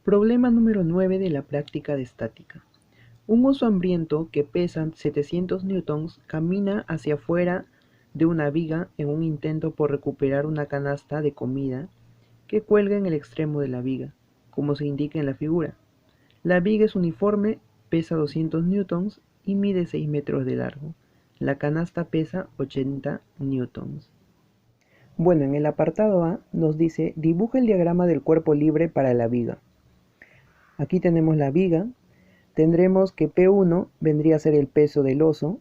Problema número 9 de la práctica de estática. Un oso hambriento que pesa 700 newtons camina hacia afuera de una viga en un intento por recuperar una canasta de comida que cuelga en el extremo de la viga, como se indica en la figura. La viga es uniforme, pesa 200 newtons y mide 6 metros de largo. La canasta pesa 80 newtons. Bueno, en el apartado A nos dice dibuja el diagrama del cuerpo libre para la viga. Aquí tenemos la viga. Tendremos que P1 vendría a ser el peso del oso,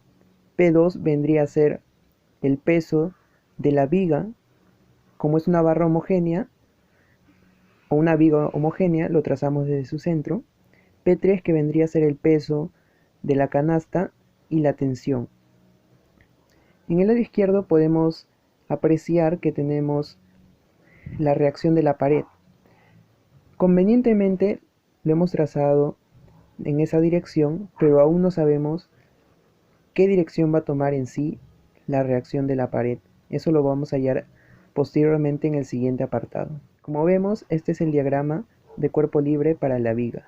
P2 vendría a ser el peso de la viga. Como es una barra homogénea o una viga homogénea, lo trazamos desde su centro. P3 que vendría a ser el peso de la canasta y la tensión. En el lado izquierdo podemos apreciar que tenemos la reacción de la pared. Convenientemente lo hemos trazado en esa dirección, pero aún no sabemos qué dirección va a tomar en sí la reacción de la pared. Eso lo vamos a hallar posteriormente en el siguiente apartado. Como vemos, este es el diagrama de cuerpo libre para la viga.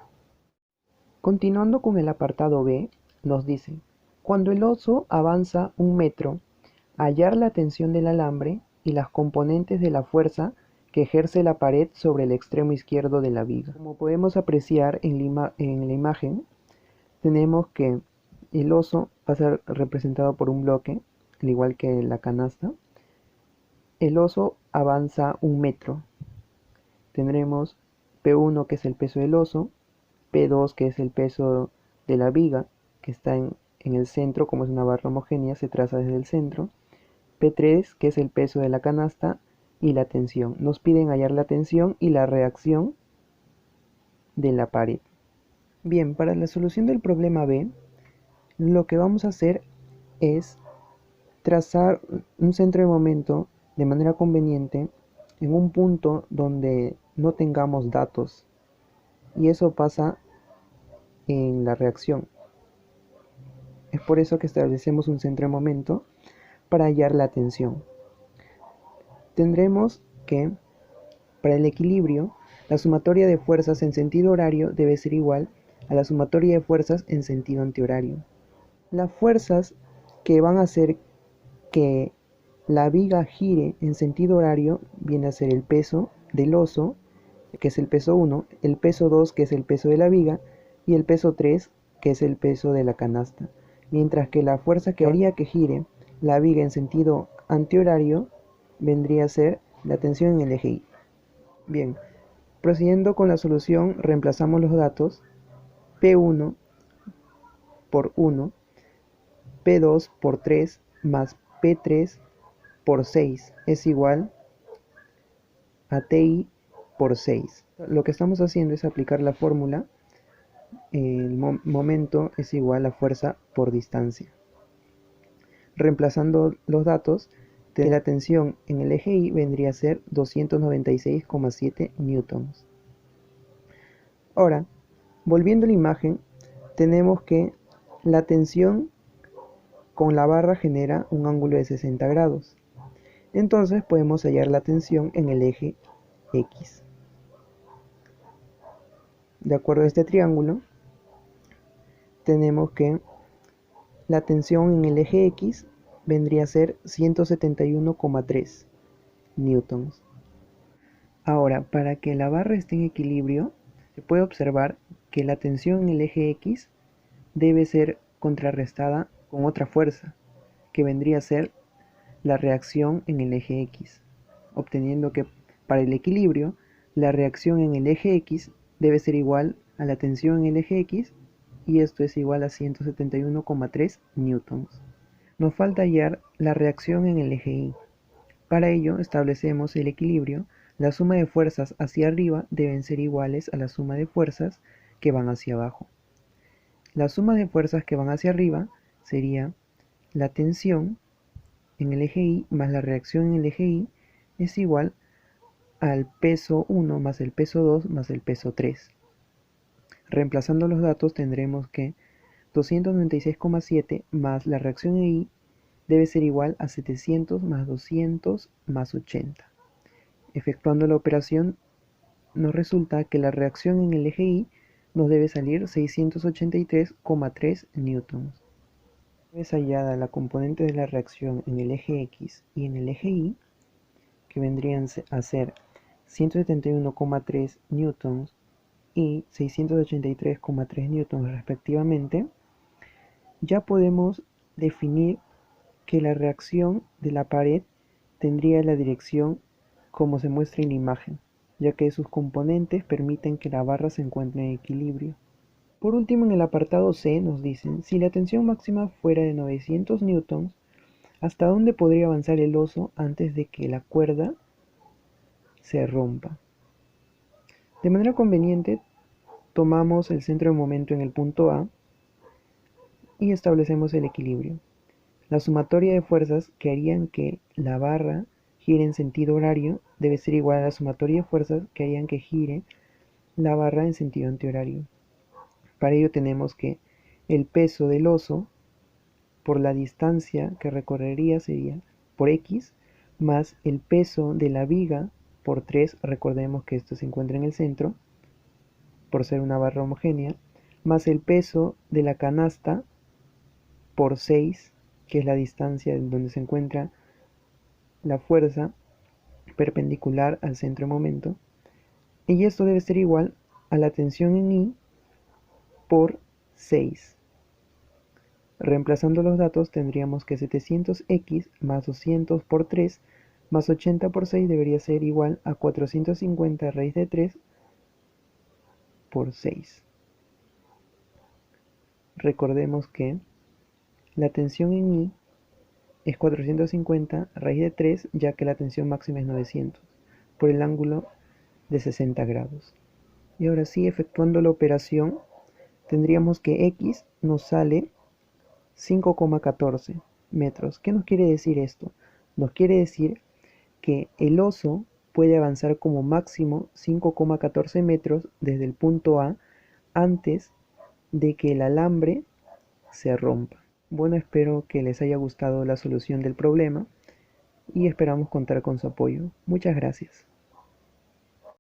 Continuando con el apartado B, nos dice, cuando el oso avanza 1 metro, hallar la tensión del alambre y las componentes de la fuerza que ejerce la pared sobre el extremo izquierdo de la viga. Como podemos apreciar en la imagen, tenemos que el oso va a ser representado por un bloque, al igual que la canasta. El oso avanza 1 metro. Tendremos P1 que es el peso del oso, P2 que es el peso de la viga, que está en el centro, como es una barra homogénea, se traza desde el centro. P3 que es el peso de la canasta y la tensión. Nos piden hallar la tensión y la reacción de la pared. Bien, para la solución del problema B, lo que vamos a hacer es trazar un centro de momento de manera conveniente en un punto donde no tengamos datos, y eso pasa en la reacción. Es por eso que establecemos un centro de momento para hallar la tensión. Tendremos que, para el equilibrio, la sumatoria de fuerzas en sentido horario debe ser igual a la sumatoria de fuerzas en sentido antihorario. Las fuerzas que van a hacer que la viga gire en sentido horario viene a ser el peso del oso, que es el peso 1, el peso 2, que es el peso de la viga, y el peso 3, que es el peso de la canasta. Mientras que la fuerza que haría que gire la viga en sentido antihorario vendría a ser la tensión en el eje Y. Bien, procediendo con la solución, reemplazamos los datos. P1 por 1, P2 por 3 más P3 por 6 es igual a TI por 6. Lo que estamos haciendo es aplicar la fórmula, el momento es igual a fuerza por distancia. Reemplazando los datos, la tensión en el eje Y vendría a ser 296,7 newtons. Ahora, volviendo a la imagen, tenemos que la tensión con la barra genera un ángulo de 60 grados. Entonces podemos hallar la tensión en el eje X. De acuerdo a este triángulo, tenemos que la tensión en el eje X vendría a ser 171,3 newtons. Ahora, para que la barra esté en equilibrio, se puede observar que la tensión en el eje X debe ser contrarrestada con otra fuerza, que vendría a ser la reacción en el eje X, obteniendo que para el equilibrio, la reacción en el eje X debe ser igual a la tensión en el eje X, y esto es igual a 171,3 newtons. Nos falta hallar la reacción en el eje Y. Para ello establecemos el equilibrio. La suma de fuerzas hacia arriba deben ser iguales a la suma de fuerzas que van hacia abajo. La suma de fuerzas que van hacia arriba sería la tensión en el eje Y más la reacción en el eje Y es igual al peso 1 más el peso 2 más el peso 3. Reemplazando los datos tendremos que 296,7 más la reacción en Y debe ser igual a 700 más 200 más 80. Efectuando la operación nos resulta que la reacción en el eje Y nos debe salir 683,3 newtons. Una vez hallada la componente de la reacción en el eje X y en el eje Y, que vendrían a ser 171,3 newtons y 683,3 newtons respectivamente, ya podemos definir que la reacción de la pared tendría la dirección como se muestra en la imagen, ya que sus componentes permiten que la barra se encuentre en equilibrio. Por último, en el apartado C nos dicen, si la tensión máxima fuera de 900 newtons, ¿hasta dónde podría avanzar el oso antes de que la cuerda se rompa? De manera conveniente, tomamos el centro de momento en el punto A y establecemos el equilibrio. La sumatoria de fuerzas que harían que la barra gire en sentido horario debe ser igual a la sumatoria de fuerzas que harían que gire la barra en sentido antihorario. Para ello tenemos que el peso del oso por la distancia que recorrería sería por X más el peso de la viga por 3, recordemos que esto se encuentra en el centro, por ser una barra homogénea, más el peso de la canasta por 6, que es la distancia en donde se encuentra la fuerza perpendicular al centro de momento, y esto debe ser igual a la tensión en I por 6. Reemplazando los datos tendríamos que 700x más 200 por 3 más 80 por 6 debería ser igual a 450 raíz de 3 por 6. Recordemos que la tensión en I es 450 raíz de 3, ya que la tensión máxima es 900, por el ángulo de 60 grados. Y ahora sí, efectuando la operación, tendríamos que X nos sale 5,14 metros. ¿Qué nos quiere decir esto? Nos quiere decir que el oso puede avanzar como máximo 5,14 metros desde el punto A antes de que el alambre se rompa. Bueno, espero que les haya gustado la solución del problema y esperamos contar con su apoyo. Muchas gracias.